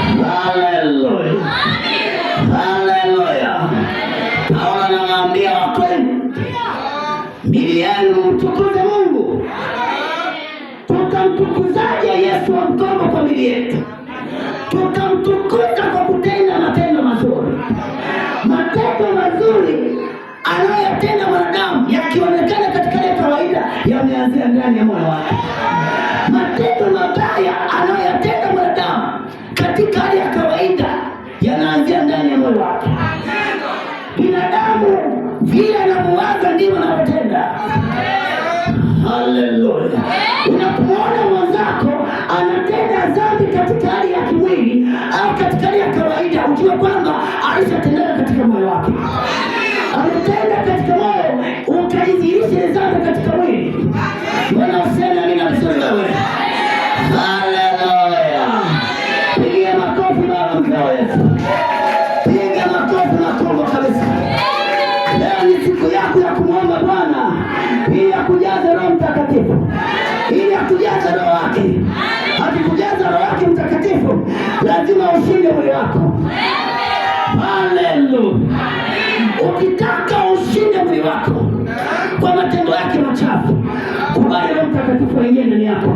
Haleluya. Haleluya. Paulo anawaambia Wakorintho, miili yenu mtukuze Mungu. Tutamtukuzaje Yesu wa mkombo kwa miili yetu? Tutamtukuza kwa kutenda matendo mazuri. Matendo mazuri anayotenda mwanadamu yakionekana katika hali ya kawaida yameanzia ndani ya moyo wake. Matendo mabaya anayotenda mwanadamu katika hali ya kawaida yanaanzia ndani ya moyo wake. Binadamu vile anamuwaza ndivyo anavyotenda. Haleluya. Unapomwona mwenzako anatenda dhambi katika hali ya kimwili au katika hali ya kawaida, ujue kwamba alishatenda katika moyo wake. Ametenda katika moyo, ukajidhihirisha dhambi katika mwili. Wanaosema mimi namsema wewe. Haleluya. Pigia makofi baba mzao Yesu. Piga makofi makubwa kabisa. Leo ni siku yako ya kumwomba Bwana ili akujaze Roho Mtakatifu, ili akujaze Roho wake. Akikujaza Roho wake Mtakatifu, lazima ushinde mwili wako. Haleluya. Ukitaka ushinde mwili wako kwa matendo yake machafu, kubali Roho Mtakatifu aingie ndani yako.